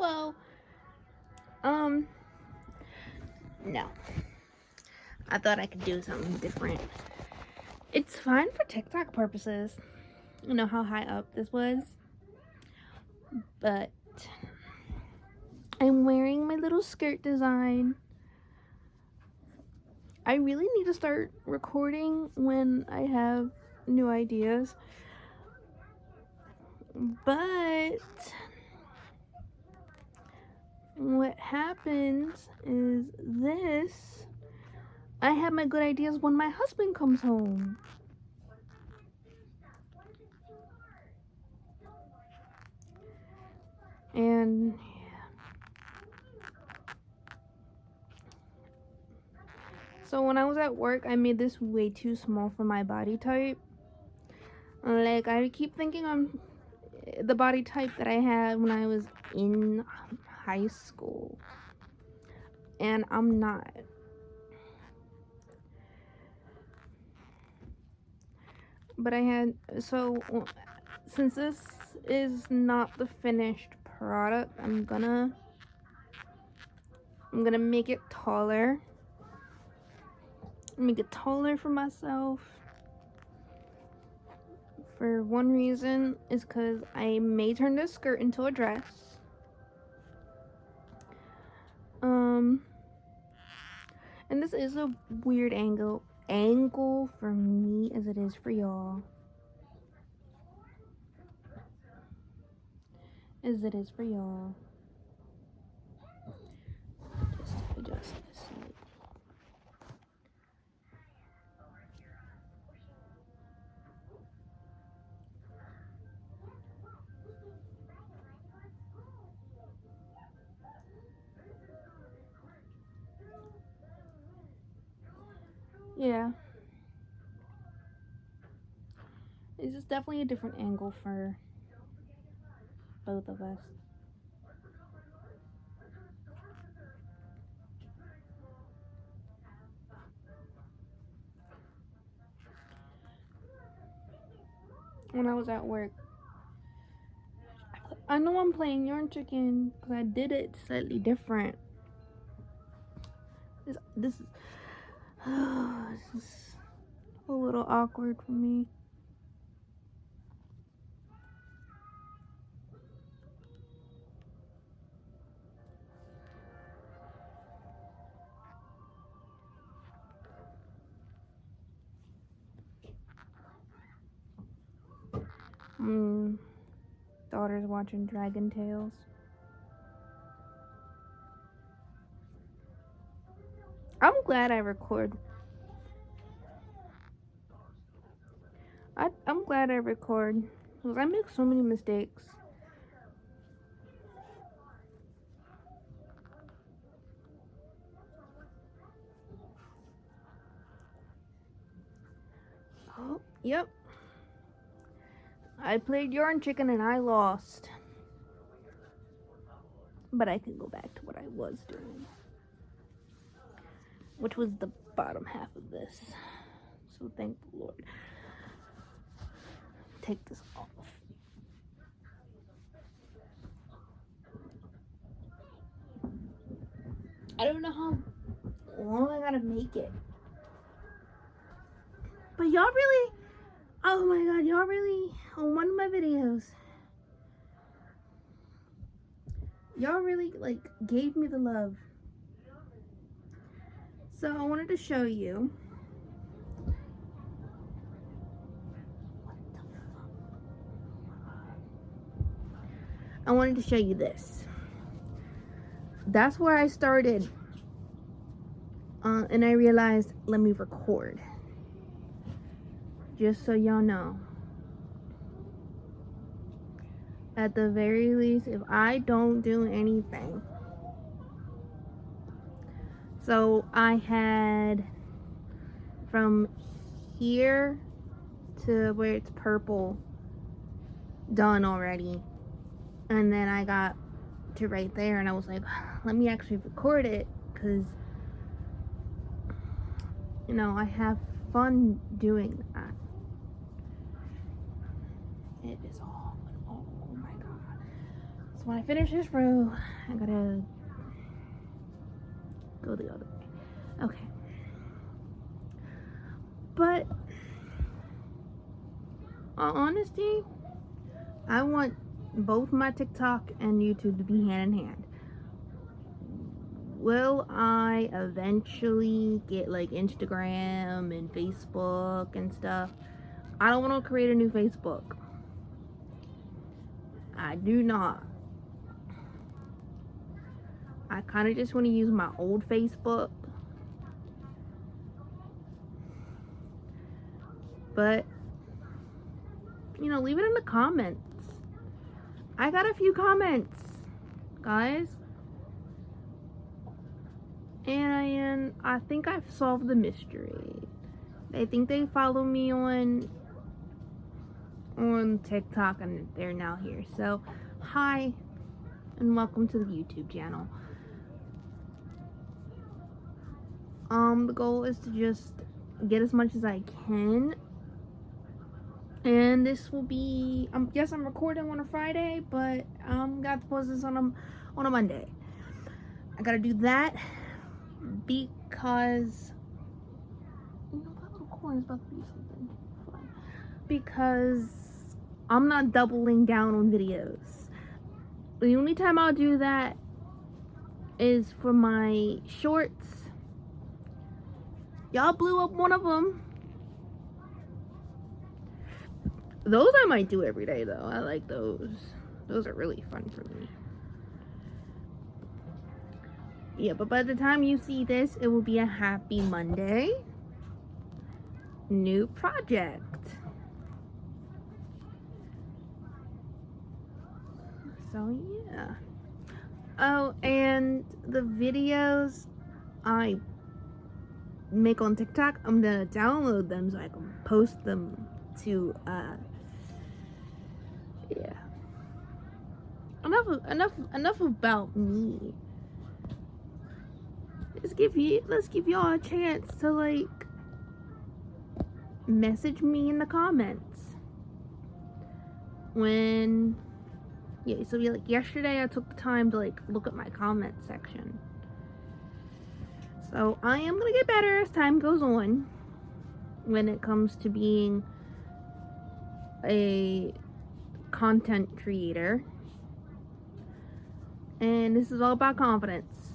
Well, no. I thought I could do something different. It's fine for TikTok purposes. You know how high up this was? But I'm wearing my little skirt design. I really need to start recording when I have new ideas. But what happens is this. I have my good ideas when my husband comes home. And so when I was at work, I made this way too small for my body type. Like, I keep thinking I'm the body type that I had when I was in high school. And I'm not. But since this is not the finished product, I'm gonna make it taller. Make it taller for myself. For one reason is because I may turn this skirt into a dress. And this is a weird angle for me as it is for y'all. Just adjust this. Yeah. This is definitely a different angle for both of us. When I was at work, I know I'm playing Yarn Chicken because I did it slightly different. This is a little awkward for me. Daughter's watching Dragon Tales. I'm glad I record. I'm glad I record because I make so many mistakes. Oh, yep. I played Yarn Chicken and I lost. But I can go back to what I was doing, which was the bottom half of this. So thank the Lord. Take this off. I don't know how long I gotta make it. But y'all really, oh my god, y'all really, on one of my videos, y'all really like gave me the love. So I wanted to show you. I wanted to show you this. That's where I started. And I realized, let me record. Just so y'all know. At the very least, if I don't do anything. So I had from here to where it's purple done already. And then I got to right there and I was like, let me actually record it because, you know, I have fun doing that. It is all, oh my god. So when I finish this row, I gotta go the other way. Okay. But honesty, I want both my TikTok and YouTube to be hand in hand. Will I eventually get like Instagram and Facebook and stuff? I don't want to create a new Facebook. I do not. I kind of just want to use my old Facebook. But, you know, leave it in the comments. I got a few comments, guys. And I think I've solved the mystery. They think they follow me on TikTok and they're now here. So, hi and welcome to the YouTube channel. The goal is to just get as much as I can. And this will be, yes, I'm recording on a Friday, but I'm got to post this on a Monday. I gotta do that because that little corn is about to be something fun. Because I'm not doubling down on videos. The only time I'll do that is for my shorts. Y'all blew up one of them. Those I might do every day though. I like those. Those are really fun for me. Yeah, but by the time you see this, it will be a happy Monday. New project. So yeah. Oh, and the videos I make on TikTok, I'm gonna download them so I can post them to yeah. Enough about me. Let's give y'all a chance to like message me in the comments. So like yesterday I took the time to like look at my comment section. So I am gonna get better as time goes on when it comes to being a content creator. And this is all about confidence.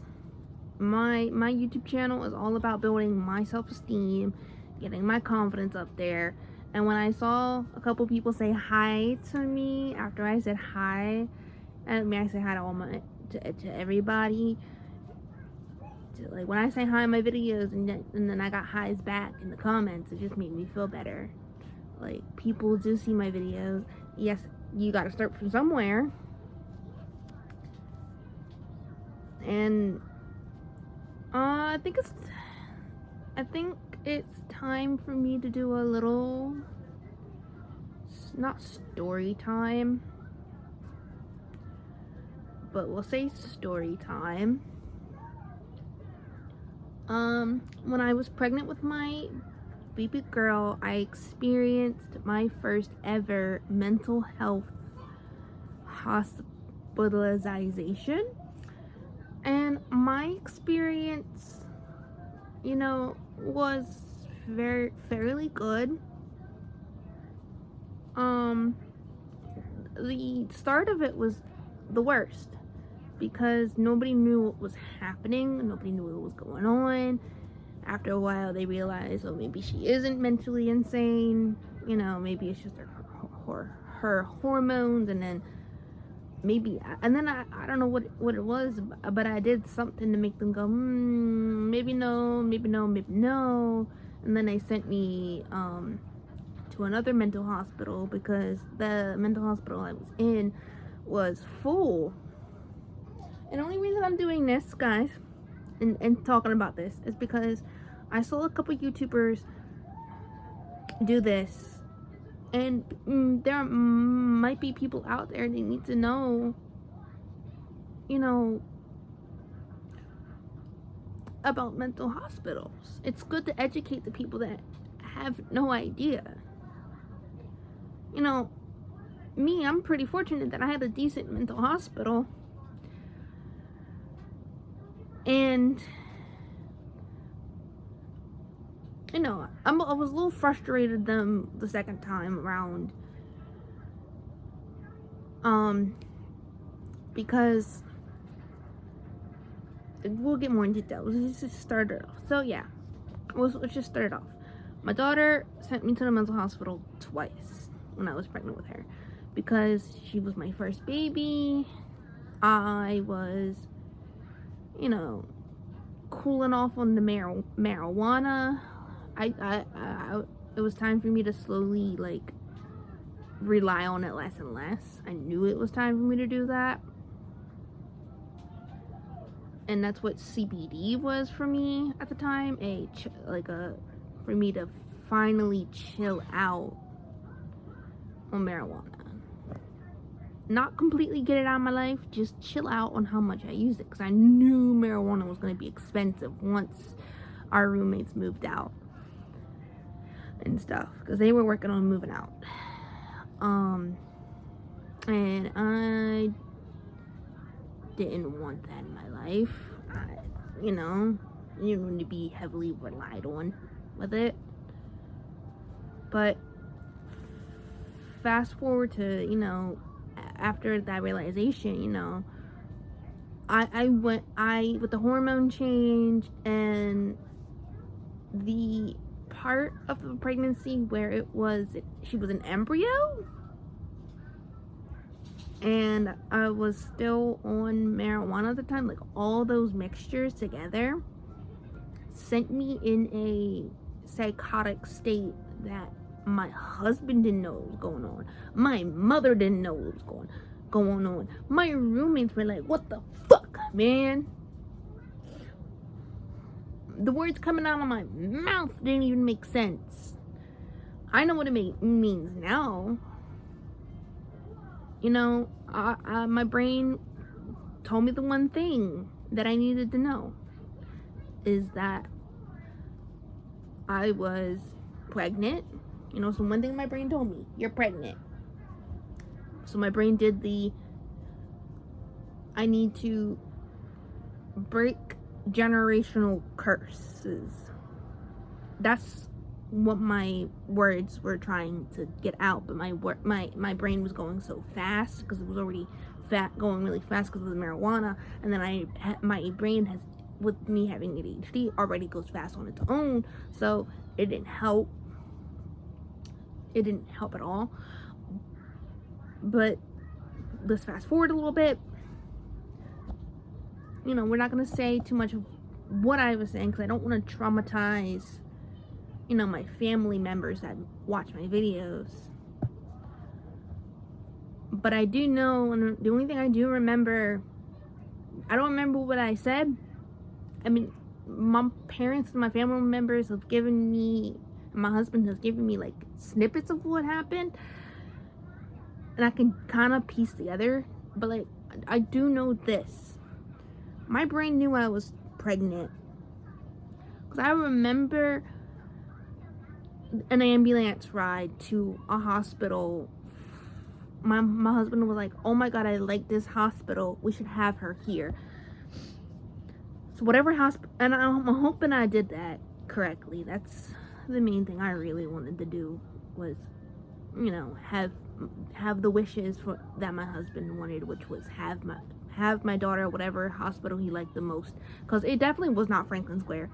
My YouTube channel is all about building my self-esteem, getting my confidence up there. And when I saw a couple people say hi to me after I said hi, I mean I say hi to to everybody. Like when I say hi in my videos and then I got highs back in the comments, it just made me feel better. Like people do see my videos. Yes, you gotta start from somewhere. And I think it's time for me to do a little, not story time, but we'll say story time. When I was pregnant with my baby girl, I experienced my first ever mental health hospitalization. And my experience, you know, was fairly good. The start of it was the worst because nobody knew what was happening, nobody knew what was going on. After a while they realized, oh, maybe she isn't mentally insane, you know, maybe it's just her hormones, and then I don't know what it was, but I did something to make them go, maybe no, maybe no, maybe no. And then they sent me to another mental hospital because the mental hospital I was in was full. And the only reason I'm doing this, guys, and talking about this is because I saw a couple YouTubers do this. And there might be people out there that need to know, you know, about mental hospitals. It's good to educate the people that have no idea. You know, I'm pretty fortunate that I had a decent mental hospital. And, you know, I was a little frustrated the second time around. Because we'll get more in detail. Let's just start it off. So yeah, let's just start it off. My daughter sent me to the mental hospital twice when I was pregnant with her because she was my first baby. I was, you know, cooling off on the marijuana. It was time for me to slowly like rely on it less and less. I knew it was time for me to do that. And that's what CBD was for me at the time, for me to finally chill out on marijuana. Not completely get it out of my life, just chill out on how much I used it, because I knew marijuana was going to be expensive once our roommates moved out and stuff, because they were working on moving out. And I didn't want that in my life. You know, you didn't want to be heavily relied on with it. But fast forward to, you know, after that realization, you know, I with the hormone change and the part of the pregnancy where she was an embryo, and I was still on marijuana at the time, like all those mixtures together sent me in a psychotic state that my husband didn't know what was going on. My mother didn't know what was going on. My roommates were like, what the fuck, man? The words coming out of my mouth didn't even make sense. I know what it means now. You know, my brain told me the one thing that I needed to know, is that I was pregnant. You know, so one thing my brain told me, you're pregnant. So my brain did I need to break generational curses. That's what my words were trying to get out, but my brain was going so fast because it was already going really fast because of the marijuana, and then my brain has, with me having ADHD, already goes fast on its own, so it didn't help. It didn't help at all. But let's fast forward a little bit. You know, we're not going to say too much of what I was saying because I don't want to traumatize, you know, my family members that watch my videos. But I do know, and the only thing I do remember, I don't remember what I said. I mean, my parents and my family members have given me, my husband has given me like snippets of what happened, and I can kind of piece together. But like, I do know this: my brain knew I was pregnant because I remember an ambulance ride to a hospital. My husband was like, oh my god, I like this hospital, we should have her here. So whatever hospital, and I'm hoping I did that correctly. That's the main thing I really wanted to do, was, you know, have the wishes that my husband wanted, which was have my daughter whatever hospital he liked the most, because it definitely was not Franklin Square.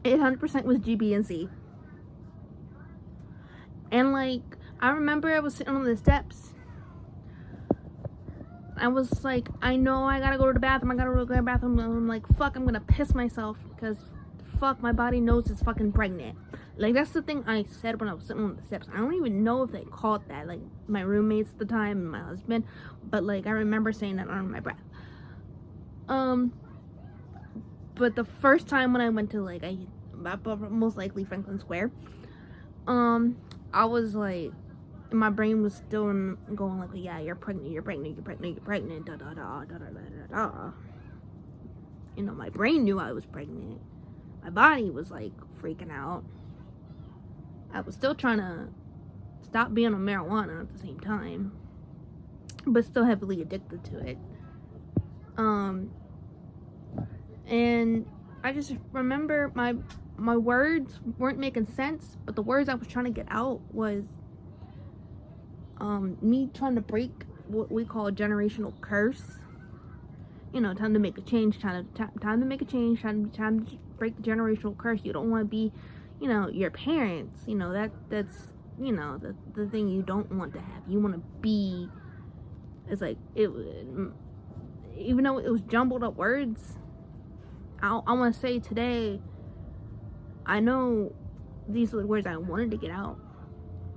It 100% was GBNC. And like, I remember I was sitting on the steps. I was like, I know I gotta go to the bathroom. And I'm like, fuck, I'm gonna piss myself because fuck, my body knows it's fucking pregnant. Like, that's the thing I said when I was sitting on the steps. I don't even know if they called that, like, my roommates at the time and my husband, but like, I remember saying that under my breath. But the first time when I went to, like, most likely Franklin Square, I was like, my brain was still going like, yeah, you're pregnant, da da da da da da da. You know, my brain knew I was pregnant. My body was like freaking out. I was still trying to stop being on marijuana at the same time, but still heavily addicted to it. And I just remember my words weren't making sense, but the words I was trying to get out was me trying to break what we call a generational curse. You know, time to make a change, time to make a change, time to break the generational curse. You don't want to be, you know, your parents. You know, that's you know, the thing you don't want to have. You want to be, it's like, even though it was jumbled up words, I want to say today, I know these are the words I wanted to get out.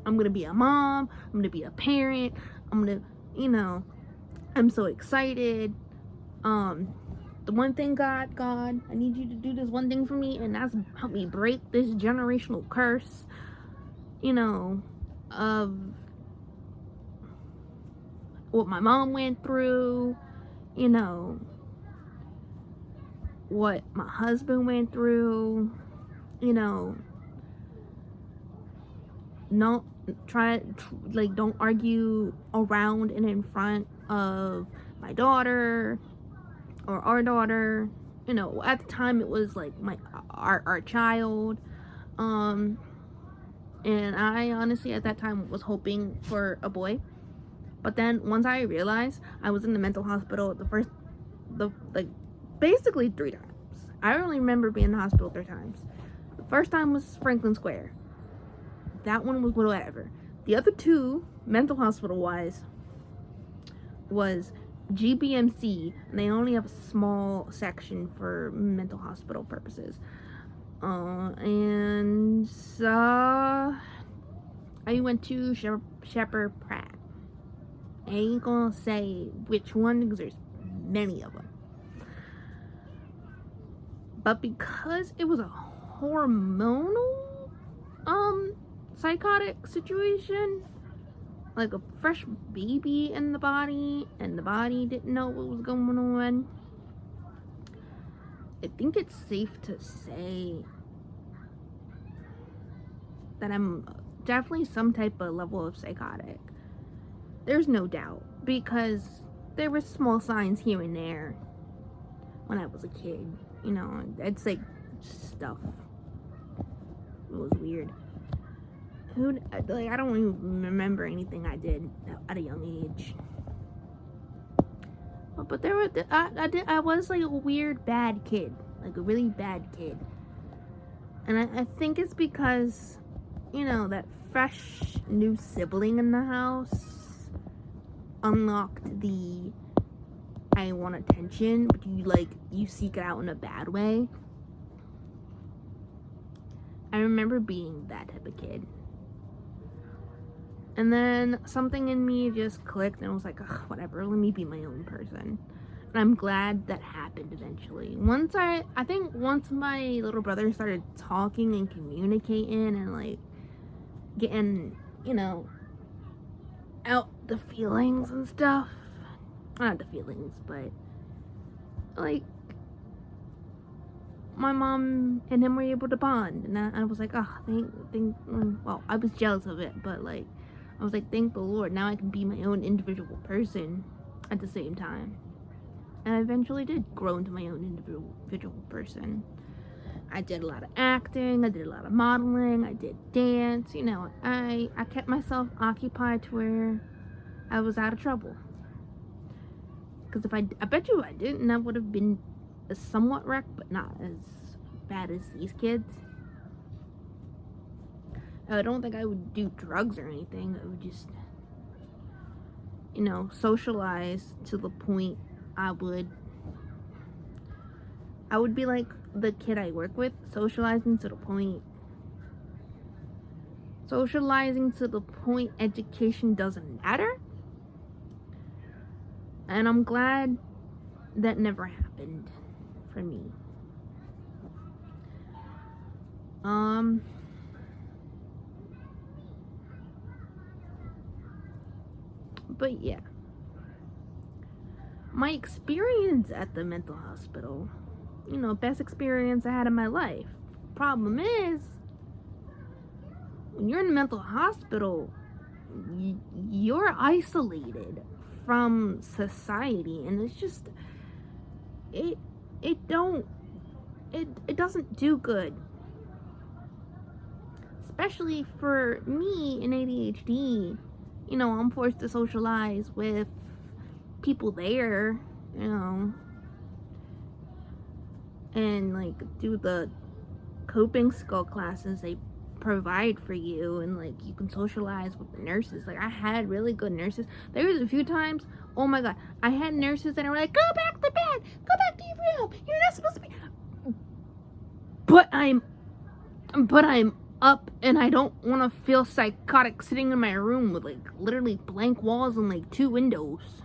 I'm going to be a mom. I'm going to be a parent. I'm going to, you know, I'm so excited. The one thing, God, I need you to do this one thing for me, and that's help me break this generational curse, you know, of what my mom went through, you know, what my husband went through, you know, don't argue around and in front of my daughter or our daughter. You know, at the time it was like our child. And I honestly at that time was hoping for a boy. But then once I realized I was in the mental hospital basically 3 times. I only remember being in the hospital 3 times. The first time was Franklin Square. That one was whatever. The other 2, mental hospital wise, was GBMC, and they only have a small section for mental hospital purposes. And I went to Shepherd Pratt. I ain't gonna say which one because there's many of them. But because it was a hormonal psychotic situation, like a fresh baby in the body, and the body didn't know what was going on, I think it's safe to say that I'm definitely some type of level of psychotic. There's no doubt, because there were small signs here and there when I was a kid. You know, I'd say stuff. It was weird. I don't even remember anything I did at a young age. But there were, I was like a weird bad kid, like a really bad kid. And I think it's because, you know, that fresh new sibling in the house unlocked the I want attention, but you seek it out in a bad way. I remember being that type of kid. And then something in me just clicked and I was like, ugh, whatever, let me be my own person. And I'm glad that happened eventually. I think once my little brother started talking and communicating and like getting, you know, out the feelings and stuff. Not the feelings, but like my mom and him were able to bond, and I was like, oh, well, I was jealous of it, but like, I was like, thank the Lord, now I can be my own individual person at the same time. And I eventually did grow into my own individual person. I did a lot of acting, I did a lot of modeling, I did dance, you know, I kept myself occupied to where I was out of trouble. Because I bet you if I didn't, I would have been a somewhat wrecked, but not as bad as these kids. I don't think I would do drugs or anything. I would just, you know, socialize to the point I would be like the kid I work with, socializing to the point education doesn't matter. And I'm glad that never happened for me. But yeah. My experience at the mental hospital, you know, best experience I had in my life. Problem is, when you're in the mental hospital, you're isolated from society, and it's just it it don't it doesn't do good, especially for me in ADHD. You know, I'm forced to socialize with people there, you know, and like do the coping skill classes they provide for you, and like you can socialize with the nurses. Like I had really good nurses. There was a few times, oh my god, I had nurses that were like, go back to bed, go back to your room, you're not supposed to be. But I'm up, and I don't want to feel psychotic sitting in my room with like literally blank walls and like 2 windows.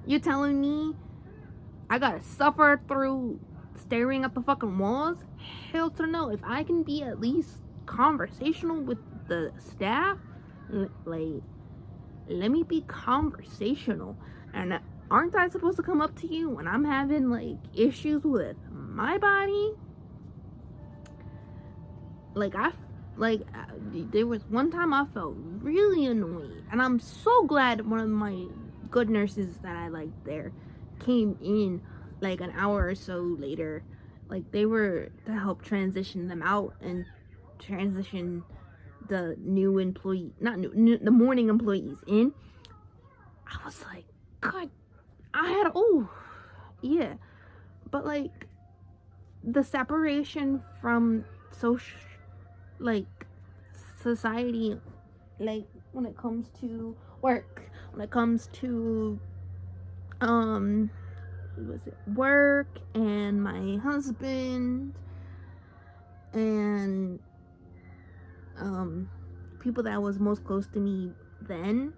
You're telling me I gotta suffer through staring at the fucking walls? Hell to no. If I can be at least conversational with the staff, like, let me be conversational. And aren't I supposed to come up to you when I'm having like issues with my body? Like there was one time I felt really annoyed, and I'm so glad one of my good nurses that I liked there came in like an hour or so later. Like they were to help transition them out and transition the new employee, not new, the morning employees in. I was like, God, yeah, but like the separation from social, like society, like when it comes to work, when it comes to work and my husband and people that was most close to me then,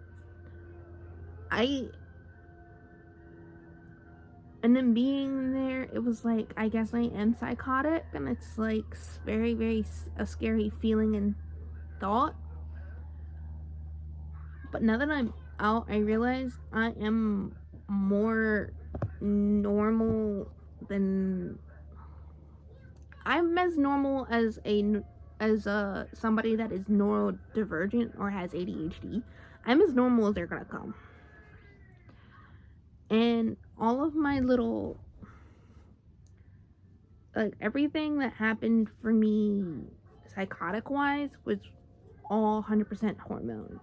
and then being there, it was like, I guess I am psychotic, and it's like very, very a scary feeling and thought. But now that I'm out, I realize I am more normal than I'm as normal as somebody that is neurodivergent or has ADHD. I'm as normal as they're gonna come. And all of my little, like, everything that happened for me psychotic wise was all 100% hormones.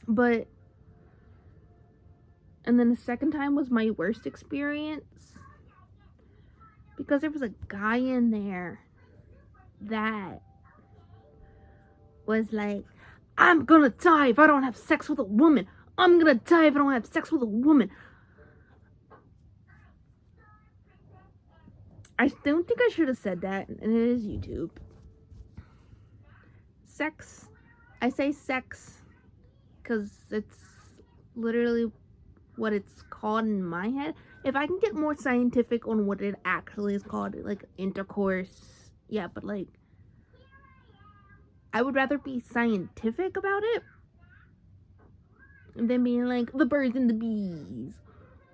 But, and then the second time was my worst experience, because there was a guy in there that was like, I'm gonna die if I don't have sex with a woman. I'm gonna die if I don't have sex with a woman. I don't think I should have said that, and it is YouTube. Sex. I say sex because it's literally what it's called in my head. If I can get more scientific on what it actually is called, like intercourse, yeah, but like, I would rather be scientific about it than being like the birds and the bees,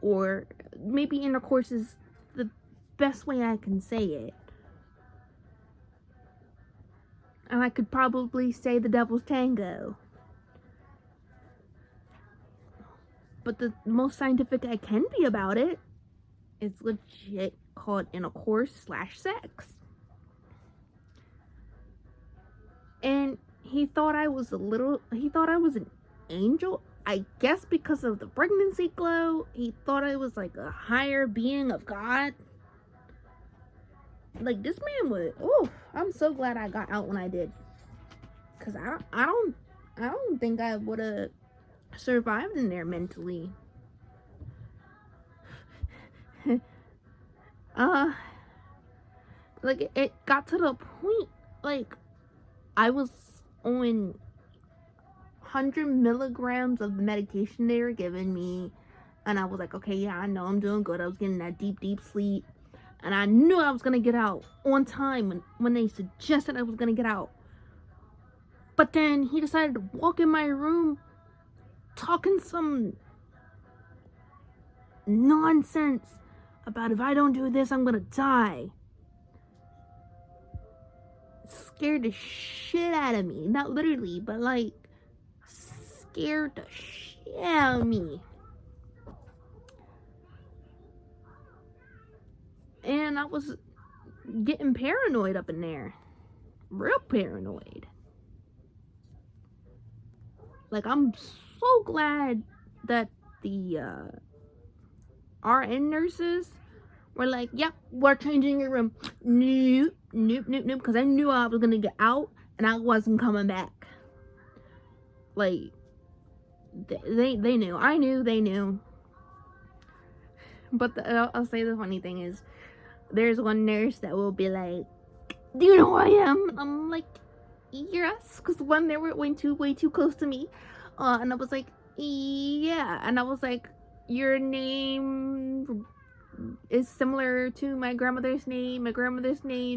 or maybe intercourse is the best way I can say it. And I could probably say the devil's tango. But the most scientific I can be about it is legit called intercourse/sex. And he thought I was an angel. I guess because of the pregnancy glow, he thought I was like a higher being of God. Like, this man was, I'm so glad I got out when I did. Cause I don't think I would have survived in there mentally. Like, it got to the point, like, I was on 100 milligrams of the medication they were giving me, and I was like, okay, yeah, I know I'm doing good. I was getting that deep sleep, and I knew I was gonna get out on time when they suggested I was gonna get out. But then he decided to walk in my room talking some nonsense about, if I don't do this, I'm gonna die. scared the shit out of me. Not literally, but like scared the shit out of me. And I was getting paranoid up in there. Real paranoid. Like, I'm so glad that the RN nurses were like, yep, we're changing your room. Nope, nope, nope, nope. Because I knew I was going to get out and I wasn't coming back. Like, they knew. I knew they knew. But I'll say the funny thing is, there's one nurse that will be like, do you know who I am? And I'm like, yes, because when they were way too close to me, and I was like, yeah, and I was like, your name is similar to my grandmother's name. My grandmother's name